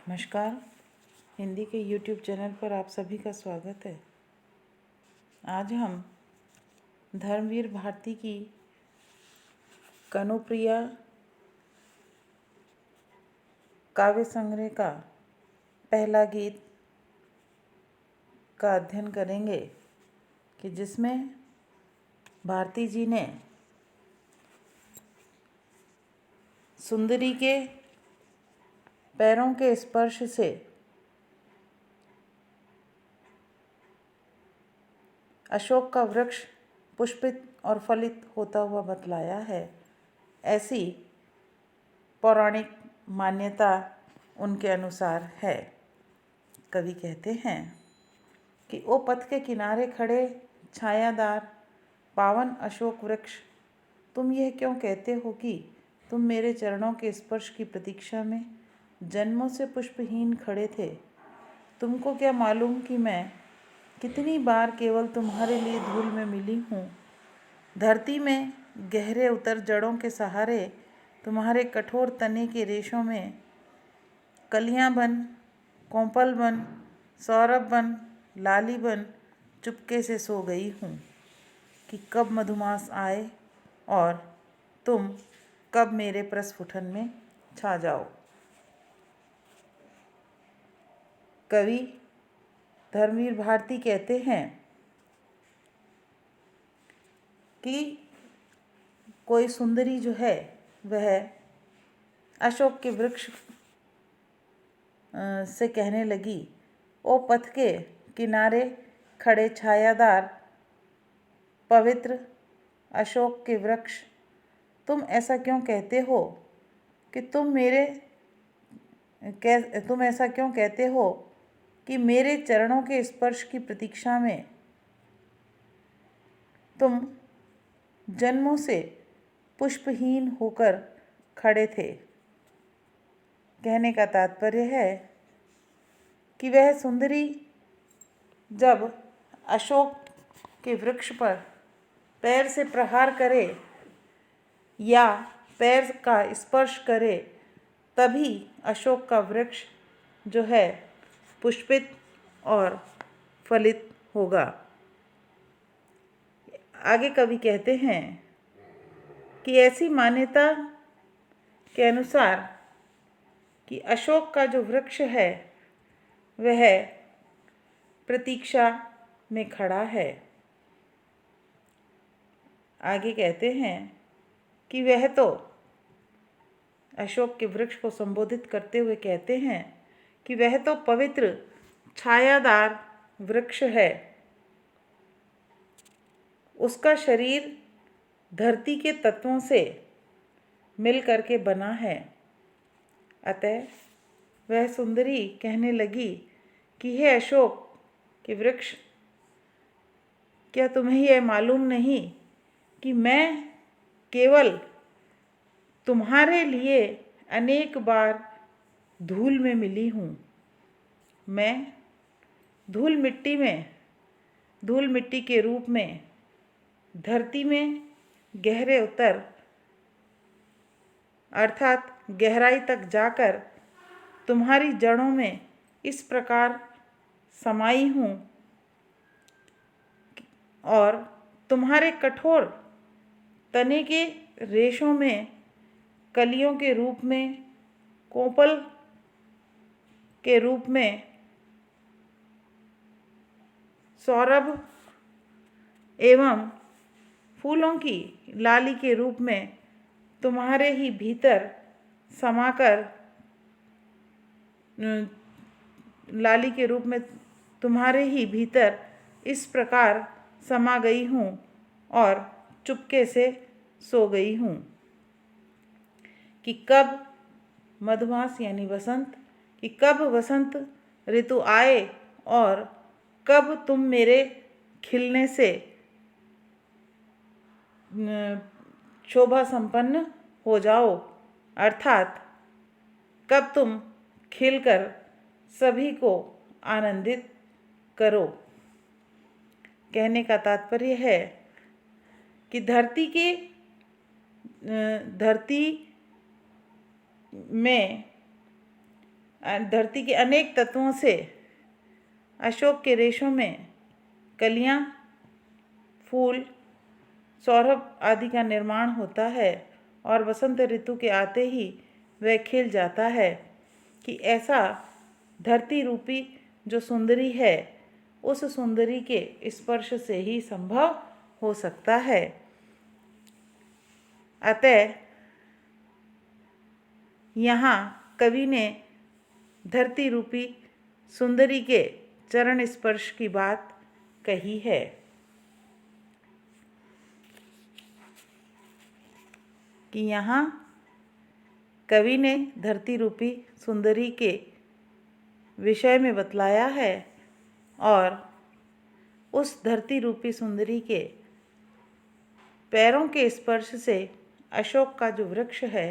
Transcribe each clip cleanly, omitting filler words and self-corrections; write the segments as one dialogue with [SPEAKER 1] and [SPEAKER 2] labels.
[SPEAKER 1] नमस्कार। हिंदी के YouTube channel पर आप सभी का स्वागत है। आज हम धर्मवीर भारती की कनुप्रिया काव्य संग्रह का पहला गीत का अध्ययन करेंगे कि जिसमें भारती जी ने सुंदरी के पैरों के स्पर्श से अशोक का वृक्ष पुष्पित और फलित होता हुआ बतलाया है। ऐसी पौराणिक मान्यता उनके अनुसार है। कवि कहते हैं कि ओ पथ के किनारे खड़े छायादार पावन अशोक वृक्ष, तुम यह क्यों कहते हो कि तुम मेरे चरणों के स्पर्श की प्रतीक्षा में जन्मों से पुष्पहीन खड़े थे। तुमको क्या मालूम कि मैं कितनी बार केवल तुम्हारे लिए धूल में मिली हूँ। धरती में गहरे उतर जड़ों के सहारे तुम्हारे कठोर तने के रेशों में कलियां बन, कोंपल बन, सौरभ बन, लाली बन चुपके से सो गई हूँ कि कब मधुमास आए और तुम कब मेरे प्रस्फुटन में छा जाओ। कवि धर्मवीर भारती कहते हैं कि कोई सुंदरी जो है वह अशोक के वृक्ष से कहने लगी, ओ पथ के किनारे खड़े छायादार पवित्र अशोक के वृक्ष, तुम ऐसा क्यों कहते हो कि तुम ऐसा क्यों कहते हो कि मेरे चरणों के स्पर्श की प्रतीक्षा में तुम जन्मों से पुष्पहीन होकर खड़े थे। कहने का तात्पर्य है कि वह सुंदरी जब अशोक के वृक्ष पर पैर से प्रहार करे या पैर का स्पर्श करे तभी अशोक का वृक्ष जो है पुष्पित और फलित होगा। आगे कवि कहते हैं कि ऐसी मान्यता के अनुसार कि अशोक का जो वृक्ष है वह प्रतीक्षा में खड़ा है। आगे कहते हैं कि वह तो अशोक के वृक्ष को संबोधित करते हुए कहते हैं कि वह तो पवित्र छायादार वृक्ष है। उसका शरीर धरती के तत्वों से मिल करके बना है। अतः वह सुंदरी कहने लगी कि हे अशोक के वृक्ष, क्या तुम्हें यह मालूम नहीं कि मैं केवल तुम्हारे लिए अनेक बार धूल में मिली हूँ। मैं धूल मिट्टी के रूप में धरती में गहरे उतर अर्थात गहराई तक जाकर तुम्हारी जड़ों में इस प्रकार समाई हूँ और तुम्हारे कठोर तने के रेशों में कलियों के रूप में, कोपल के रूप में, सौरभ एवं फूलों की लाली के रूप में तुम्हारे ही भीतर समाकर लाली के रूप में तुम्हारे ही भीतर इस प्रकार समा गई हूँ और चुपके से सो गई हूँ कि कब मधुमास यानी वसंत, कि कब वसंत ऋतु आए और कब तुम मेरे खिलने से शोभा संपन्न हो जाओ, अर्थात कब तुम खिलकर सभी को आनंदित करो। कहने का तात्पर्य है कि धरती में धरती के अनेक तत्वों से अशोक के रेशों में कलियां, फूल, सौरभ आदि का निर्माण होता है और वसंत ऋतु के आते ही वह खिल जाता है। कि ऐसा धरती रूपी जो सुंदरी है, उस सुंदरी के स्पर्श से ही संभव हो सकता है। अतः यहाँ कवि ने धरती रूपी सुंदरी के चरण स्पर्श की बात कही है। कि यहाँ कवि ने धरती रूपी सुंदरी के विषय में बतलाया है और उस धरती रूपी सुंदरी के पैरों के स्पर्श से अशोक का जो वृक्ष है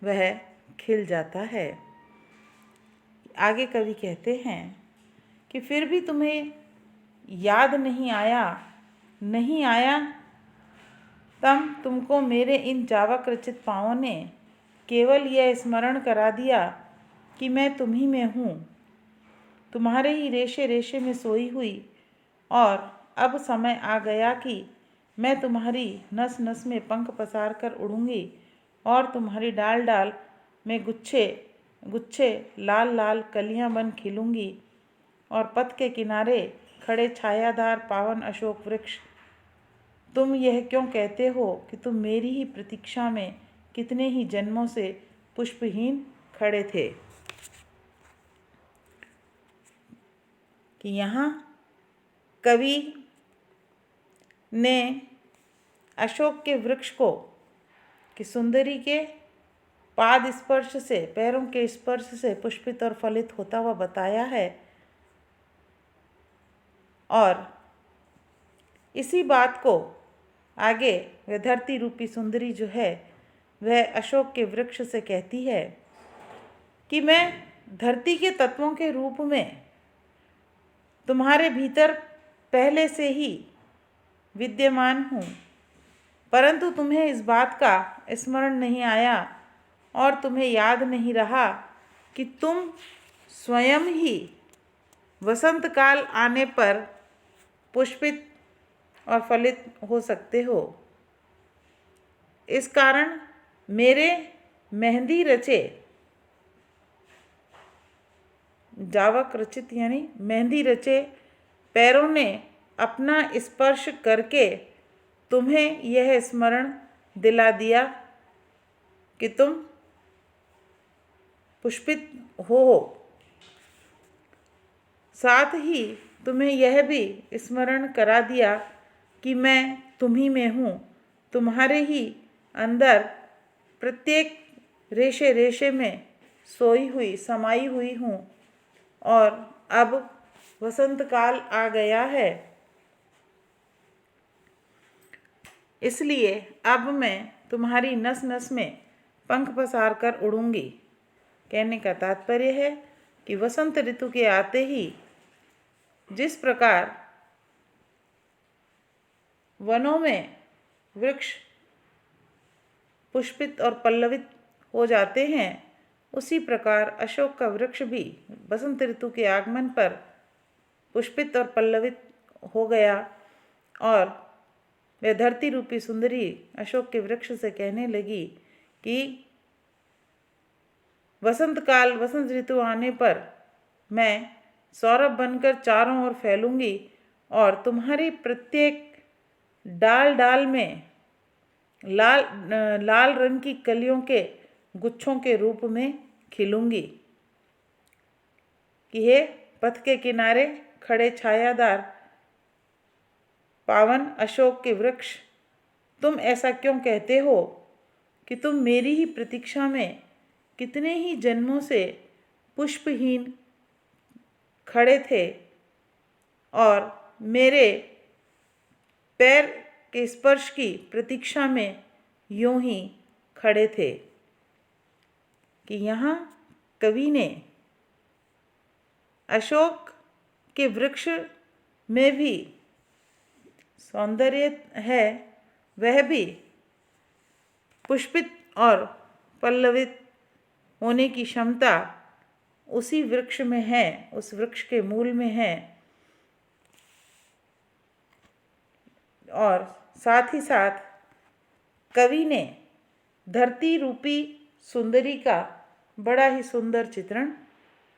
[SPEAKER 1] वह खिल जाता है। आगे कवि कहते हैं कि फिर भी तुम्हें याद नहीं आया तब तुमको मेरे इन जावक रचित पाँवों ने केवल यह स्मरण करा दिया कि मैं तुम्ही में हूँ, तुम्हारे ही रेशे रेशे में सोई हुई, और अब समय आ गया कि मैं तुम्हारी नस नस में पंख पसार कर उड़ूंगी और तुम्हारी डाल डाल में गुच्छे गुच्छे लाल लाल कलियां बन खिलूंगी और पथ के किनारे खड़े छायादार पावन अशोक वृक्ष, तुम यह क्यों कहते हो कि तुम मेरी ही प्रतीक्षा में कितने ही जन्मों से पुष्पहीन खड़े थे। कि यहाँ कवि ने अशोक के वृक्ष को कि सुंदरी के पाद स्पर्श से, पैरों के स्पर्श से पुष्पित और फलित होता हुआ बताया है और इसी बात को आगे वह धरती रूपी सुंदरी जो है वह अशोक के वृक्ष से कहती है कि मैं धरती के तत्वों के रूप में तुम्हारे भीतर पहले से ही विद्यमान हूँ, परंतु तुम्हें इस बात का स्मरण नहीं आया और तुम्हें याद नहीं रहा कि तुम स्वयं ही वसंत काल आने पर पुष्पित और फलित हो सकते हो। इस कारण मेरे मेहंदी रचे, जावक रचित यानी मेहंदी रचे पैरों ने अपना स्पर्श करके तुम्हें यह स्मरण दिला दिया कि तुम पुष्पित हो। साथ ही तुम्हें यह भी स्मरण करा दिया कि मैं तुम्ही में हूँ, तुम्हारे ही अंदर प्रत्येक रेशे रेशे में सोई हुई समाई हुई हूँ और अब वसंत काल आ गया है, इसलिए अब मैं तुम्हारी नस नस में पंख पसार कर उड़ूंगी। कहने का तात्पर्य है कि वसंत ऋतु के आते ही जिस प्रकार वनों में वृक्ष पुष्पित और पल्लवित हो जाते हैं, उसी प्रकार अशोक का वृक्ष भी वसंत ऋतु के आगमन पर पुष्पित और पल्लवित हो गया और वह धरती रूपी सुंदरी अशोक के वृक्ष से कहने लगी कि वसंत काल, वसंत ऋतु आने पर मैं सौरभ बनकर चारों ओर फैलूंगी और तुम्हारी प्रत्येक डाल डाल में लाल रंग की कलियों के गुच्छों के रूप में खिलूंगी। कि हे पथ के किनारे खड़े छायादार पावन अशोक के वृक्ष, तुम ऐसा क्यों कहते हो कि तुम मेरी ही प्रतीक्षा में कितने ही जन्मों से पुष्पहीन खड़े थे और मेरे पैर के स्पर्श की प्रतीक्षा में यूं ही खड़े थे। कि यहाँ कवि ने अशोक के वृक्ष में भी सौंदर्य है, वह भी पुष्पित और पल्लवित होने की क्षमता उसी वृक्ष में है, उस वृक्ष के मूल में है। और साथ ही साथ कवि ने धरती रूपी सुंदरी का बड़ा ही सुंदर चित्रण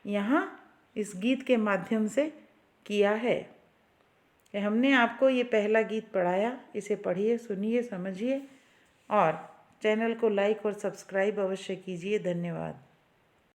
[SPEAKER 1] यहाँ इस गीत के माध्यम से किया है। हमने आपको ये पहला गीत पढ़ाया, इसे पढ़िए, सुनिए, समझिए और चैनल को लाइक और सब्सक्राइब अवश्य कीजिए। धन्यवाद।